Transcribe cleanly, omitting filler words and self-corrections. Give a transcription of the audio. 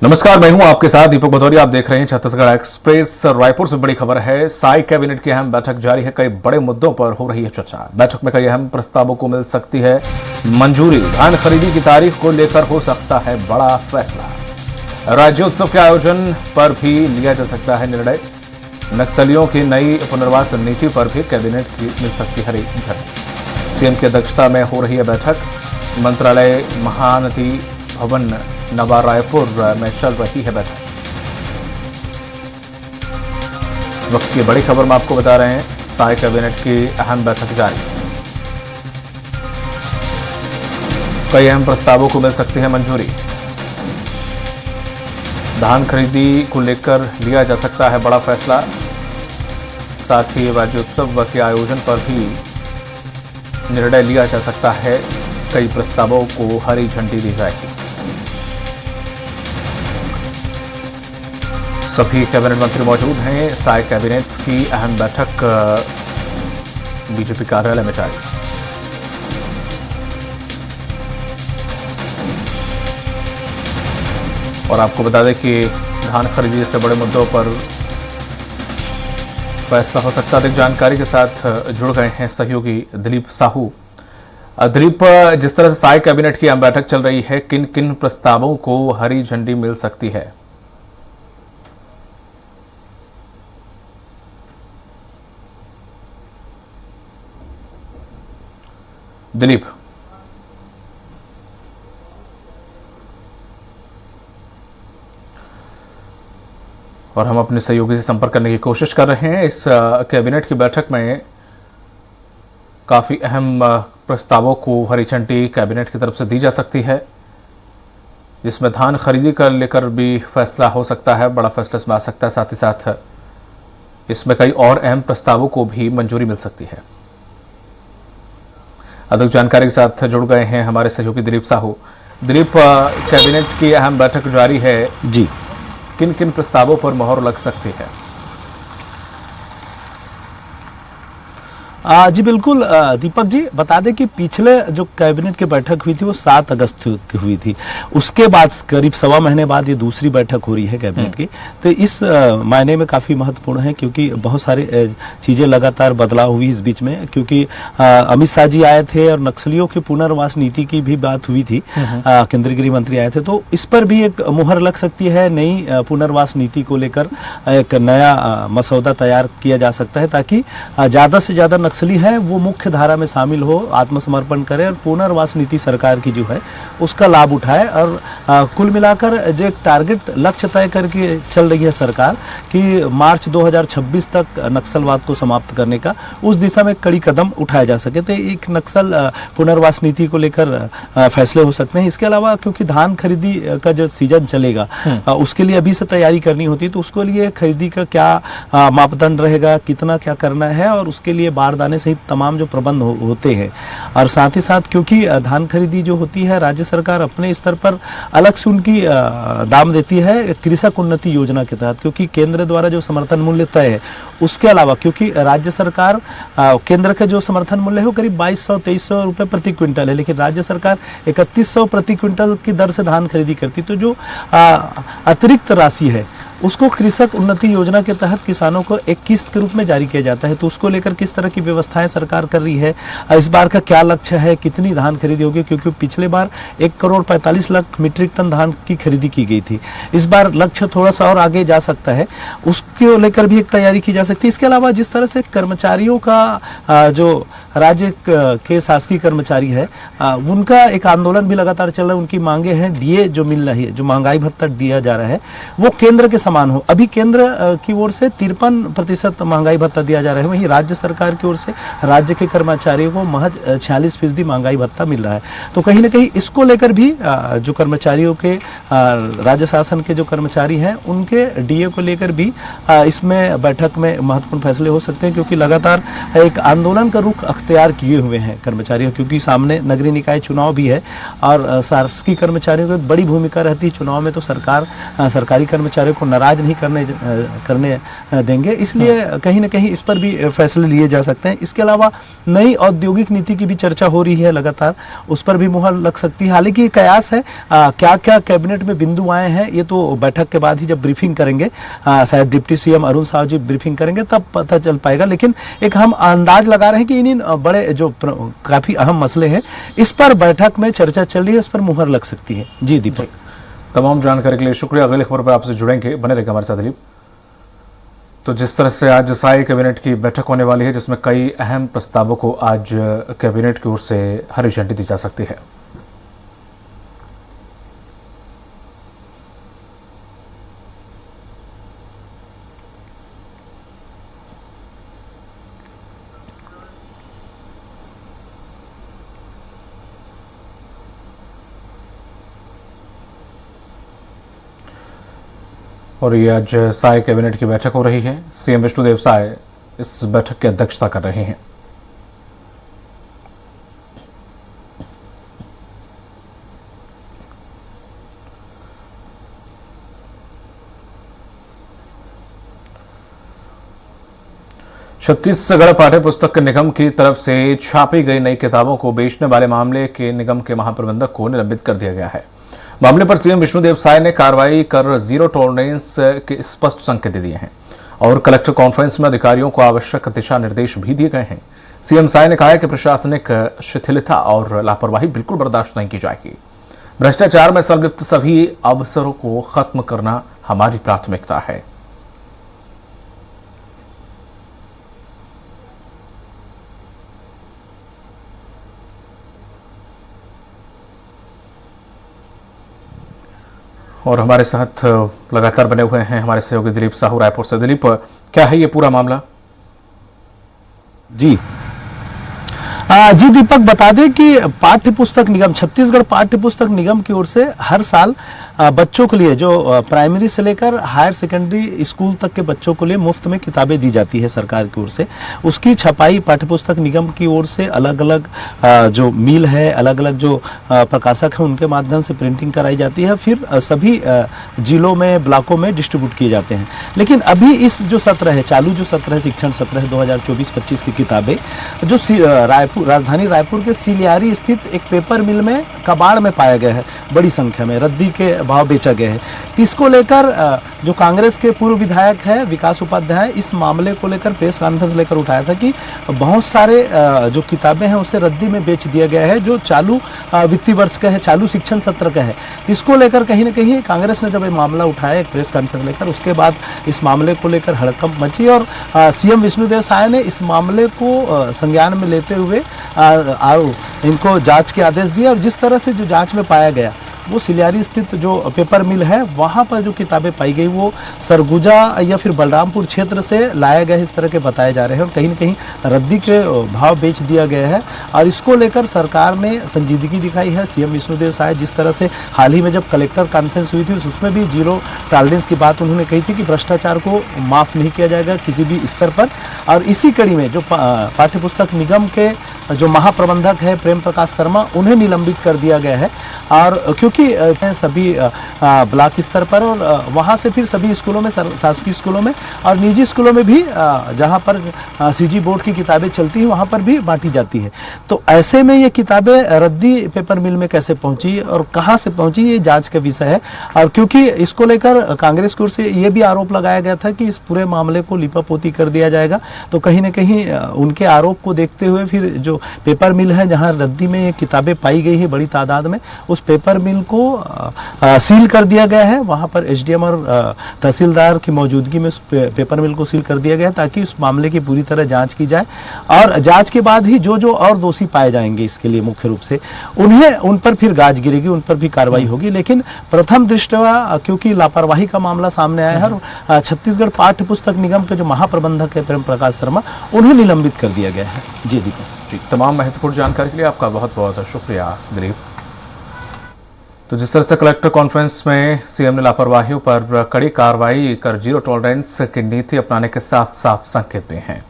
नमस्कार, मैं हूं आपके साथ दीपक भदौरिया। आप देख रहे हैं छत्तीसगढ़ एक्सप्रेस। रायपुर से बड़ी खबर है। साई कैबिनेट की अहम बैठक जारी है। कई बड़े मुद्दों पर हो रही है चर्चा। बैठक में कई अहम प्रस्तावों को मिल सकती है मंजूरी। धान खरीदी की तारीख को लेकर हो सकता है बड़ा फैसला। राज्योत्सव के आयोजन पर भी लिया जा सकता है निर्णय। नक्सलियों की नई पुनर्वास नीति पर भी कैबिनेट की मिल सकती है हरी झंडी। सीएम की अध्यक्षता में हो रही है बैठक। मंत्रालय महानदी भवन नवा रायपुर में चल रही है बैठक। इस वक्त की बड़ी खबर में आपको बता रहे हैं, साई कैबिनेट की अहम बैठक जारी। कई अहम प्रस्तावों को मिल सकती है मंजूरी। धान खरीदी को लेकर लिया जा सकता है बड़ा फैसला। साथ ही राज्योत्सव के आयोजन पर भी निर्णय लिया जा सकता है। कई प्रस्तावों को हरी झंडी दी जाएगी। सभी कैबिनेट मंत्री मौजूद हैं। साई कैबिनेट की अहम बैठक बीजेपी कार्यालय में जारी। और आपको बता दें कि धान खरीदी जैसे बड़े मुद्दों पर फैसला हो सकता है। अधिक जानकारी के साथ जुड़ गए हैं सहयोगी दिलीप साहू। दिलीप, जिस तरह से साई कैबिनेट की अहम बैठक चल रही है, किन किन प्रस्तावों को हरी झंडी मिल सकती है? दिलीप, और हम अपने सहयोगी से संपर्क करने की कोशिश कर रहे हैं। इस कैबिनेट की बैठक में काफी अहम प्रस्तावों को हरी झंडी कैबिनेट की तरफ से दी जा सकती है, जिसमें धान खरीदी कर लेकर भी फैसला हो सकता है। बड़ा फैसला इसमें आ सकता है। साथ ही साथ इसमें कई और अहम प्रस्तावों को भी मंजूरी मिल सकती है। अधिक जानकारी के साथ जुड़ गए हैं हमारे सहयोगी दिलीप साहू। दिलीप, कैबिनेट की अहम बैठक जारी है जी। किन किन प्रस्तावों पर मोहर लग सकती है? जी बिल्कुल दीपक जी, बता दें कि पिछले जो कैबिनेट की बैठक हुई थी वो 7 अगस्त की हुई थी। उसके बाद करीब सवा महीने बाद ये दूसरी बैठक हो रही है कैबिनेट की। तो इस मायने में काफी महत्वपूर्ण है, क्योंकि बहुत सारी चीजें लगातार बदलाव हुई इस बीच में। क्योंकि अमित शाह जी आए थे और नक्सलियों की पुनर्वास नीति की भी बात हुई थी। केंद्रीय गृह मंत्री आए थे, तो इस पर भी एक मुहर लग सकती है। नई पुनर्वास नीति को लेकर एक नया मसौदा तैयार किया जा सकता है, ताकि ज्यादा से ज्यादा नक्सली है वो मुख्य धारा में शामिल हो, आत्मसमर्पण करे और पुनर्वास नीति सरकार की जो है उसका लाभ उठाए। और कुल मिलाकर जो एक टारगेट लक्ष्य तय करके चल रही है सरकार कि मार्च 2026 तक नक्सलवाद को समाप्त करने का, उस दिशा में कड़ी कदम उठाए जा सके। तो एक नक्सल पुनर्वास नीति को लेकर फैसले हो सकते हैं। इसके अलावा क्योंकि धान खरीदी का जो सीजन चलेगा उसके लिए अभी से तैयारी करनी होती है, तो उसके लिए खरीदी का क्या मापदंड रहेगा, कितना क्या करना है, और उसके लिए बारदाने सहित तमाम जो प्रबंध होते हैं। और साथ ही साथ क्योंकि धान खरीदी जो होती है, राज्य सरकार अपने स्तर पर अलग से उनकी दाम देती है कृषक उन्नति योजना के तहत, क्योंकि केंद्र द्वारा जो समर्थन मूल्य तय है उसके अलावा, क्योंकि राज्य सरकार केंद्र का जो समर्थन मूल्य है वो करीब 2200-2300 रुपए प्रति क्विंटल है, लेकिन राज्य सरकार 3100 प्रति क्विंटल की दर से धान खरीदी करती। तो जो अतिरिक्त राशि है उसको कृषक उन्नति योजना के तहत किसानों को एक किस्त के रूप में जारी किया जाता है। तो उसको लेकर किस तरह की व्यवस्थाएं सरकार कर रही है, इस बार का क्या लक्ष्य है, कितनी धान खरीदी होगी, क्योंकि पिछले बार 1,45,00,000 मीट्रिक टन धान की खरीदी की गई थी। इस बार लक्ष्य थोड़ा सा और आगे जा सकता है, उसको लेकर भी एक तैयारी की जा सकती है। इसके अलावा जिस तरह से कर्मचारियों का जो राज्य के शासकीय कर्मचारी है उनका एक आंदोलन भी लगातार चल रहा है। उनकी मांगे हैं डीए जो मिल रही है, जो महंगाई भत्ता दिया जा रहा है वो केंद्र के समान हो। अभी केंद्र की ओर से 53% महंगाई भत्ता दिया जा रहा है, वहीं राज्य सरकार की ओर से राज्य के कर्मचारियों को महज 46% महंगाई भत्ता मिल रहा है। तो कहीं ना कहीं इसको लेकर भी जो कर्मचारियों के राज्य शासन के जो कर्मचारी हैं उनके डीए को लेकर भी इसमें बैठक में महत्वपूर्ण फैसले हो सकते हैं, क्योंकि लगातार एक आंदोलन का रुख अख्तियार किए हुए हैं कर्मचारियों, क्योंकि सामने नगरीय निकाय चुनाव भी है और शासकीय कर्मचारियों की एक बड़ी भूमिका रहती है चुनाव में। तो सरकार सरकारी कर्मचारियों को नाराज राज नहीं करने देंगे, इसलिए कहीं ना कहीं इस पर भी फैसले लिए जा सकते हैं। इसके अलावा नई औद्योगिक नीति की भी चर्चा हो रही है लगातार, उस पर भी मुहर लग सकती है। हालांकि कयास है क्या क्या कैबिनेट में बिंदु आए हैं ये तो बैठक के बाद ही जब ब्रीफिंग करेंगे, शायद deputy CM Arun Sahu ji briefing करेंगे तब पता चल पाएगा। लेकिन एक हम अंदाज लगा रहे हैं कि इन बड़े जो काफी अहम मसले हैं इस पर बैठक में चर्चा चल रही है, उस पर मुहर लग सकती है। जी दीपक, तमाम जानकारी के लिए शुक्रिया। अगली खबर पर आपसे जुड़ेंगे, बने रहेगा हमारे साथ दिलीप। तो जिस तरह से आज साई कैबिनेट की बैठक होने वाली है जिसमें कई अहम प्रस्तावों को आज कैबिनेट की ओर से हरी झंडी दी जा सकती है। और ये आज साय कैबिनेट की बैठक हो रही है। सीएम विष्णुदेव साय इस बैठक की अध्यक्षता कर रहे हैं। छत्तीसगढ़ पाठ्य पुस्तक निगम की तरफ से छापी गई नई किताबों को बेचने वाले मामले के निगम के महाप्रबंधक को निलंबित कर दिया गया है। मामले पर सीएम विष्णुदेव साय ने कार्रवाई कर जीरो टॉलरेंस के स्पष्ट संकेत दिए हैं और कलेक्टर कॉन्फ्रेंस में अधिकारियों को आवश्यक दिशा निर्देश भी दिए गए हैं। सीएम साय ने कहा है कि प्रशासनिक शिथिलता और लापरवाही बिल्कुल बर्दाश्त नहीं की जाएगी। भ्रष्टाचार में संलिप्त सभी अवसरों को खत्म करना हमारी प्राथमिकता है। और हमारे साथ लगातार बने हुए हैं हमारे सहयोगी दिलीप साहू रायपुर से। दिलीप, क्या है ये पूरा मामला? जी दीपक, बता दें कि पाठ्य पुस्तक निगम, छत्तीसगढ़ पाठ्य पुस्तक निगम की ओर से हर साल बच्चों के लिए, जो प्राइमरी से लेकर हायर सेकेंडरी स्कूल तक के बच्चों के लिए मुफ्त में किताबें दी जाती है सरकार की ओर से। उसकी छपाई पाठ्य पुस्तक निगम की ओर से अलग अलग जो मिल है, अलग अलग जो प्रकाशक है उनके माध्यम से प्रिंटिंग कराई जाती है, फिर सभी जिलों में, ब्लॉकों में डिस्ट्रीब्यूट किए जाते हैं। लेकिन अभी इस जो सत्र है, चालू जो सत्र है, शिक्षण सत्र है 2024-25 की किताबें जो राजधानी रायपुर के सिलियारी स्थित एक पेपर मिल में कबाड़ में पाया गया है, बड़ी संख्या में रद्दी के भाव बेचा गया है। तो इसको लेकर जो कांग्रेस के पूर्व विधायक है विकास उपाध्याय इस मामले को लेकर प्रेस कॉन्फ्रेंस लेकर उठाया था कि बहुत सारे जो किताबें हैं उसे रद्दी में बेच दिया गया है, जो चालू वित्तीय वर्ष का है, चालू शिक्षण सत्र का है। इसको लेकर कहीं ना कहीं कांग्रेस ने जब ये मामला उठाया एक प्रेस कॉन्फ्रेंस लेकर, उसके बाद इस मामले को लेकर हड़कंप मची और सीएम विष्णुदेव साय ने इस मामले को संज्ञान में लेते हुए इनको जांच के आदेश दिए। और जिस तरह से जो जांच में पाया गया वो सिलियारी स्थित जो पेपर मिल है वहां पर जो किताबें पाई गई वो सरगुजा या फिर बलरामपुर क्षेत्र से लाए गए इस तरह के बताए जा रहे हैं और कहीं न कहीं रद्दी के भाव बेच दिया गया है। और इसको लेकर सरकार ने संजीदगी दिखाई है। सीएम विष्णुदेव साय जिस तरह से हाल ही में जब कलेक्टर कॉन्फ्रेंस हुई थी उसमें भी जीरो टॉलरेंस की बात उन्होंने कही थी कि भ्रष्टाचार को माफ नहीं किया जाएगा किसी भी स्तर पर। और इसी कड़ी में जो पाठ्य पुस्तक निगम के जो महाप्रबंधक है प्रेम प्रकाश शर्मा, उन्हें निलंबित कर दिया गया है। और क्योंकि सभी ब्लॉक स्तर पर और वहां से फिर सभी स्कूलों में, शासकीय स्कूलों में और निजी स्कूलों में भी जहां पर सीजी बोर्ड की किताबें चलती हैं वहां पर भी बांटी जाती है। तो ऐसे में ये किताबें रद्दी पेपर मिल में कैसे पहुंची और कहां से पहुंची, ये जांच का विषय है। और क्योंकि इसको लेकर कांग्रेस की ओर से ये भी आरोप लगाया गया था कि इस पूरे मामले को लिपापोती कर दिया जाएगा, तो कहीं ना कहीं उनके आरोप को देखते हुए फिर जो पेपर मिल है जहां रद्दी में ये किताबें पाई गई है बड़ी तादाद में, उस पेपर मिल को सील कर दिया गया है। वहां पर एसडीएम और तहसीलदार की मौजूदगी में उस पेपर मिल को सील कर दिया गया है ताकि उस मामले की पूरी तरह जांच की जाए और जांच के बाद ही जो जो और दोषी पाए जाएंगे इसके लिए मुख्य रूप से उन पर फिर गाज गिरेगी, उन पर भी कार्रवाई होगी। लेकिन प्रथम दृष्टया क्योंकि लापरवाही का मामला सामने आया है और छत्तीसगढ़ पाठ्य पुस्तक निगम के जो महाप्रबंधक है प्रेम प्रकाश शर्मा, उन्हें निलंबित कर दिया गया है। जी दीपक जी, तमाम महत्वपूर्ण जानकारी के लिए आपका बहुत बहुत शुक्रिया दिलीप। तो जिस तरह से कलेक्टर कॉन्फ्रेंस में सीएम ने लापरवाहियों पर कड़ी कार्रवाई कर जीरो टॉलरेंस की नीति अपनाने के साफ साफ संकेत दिए हैं।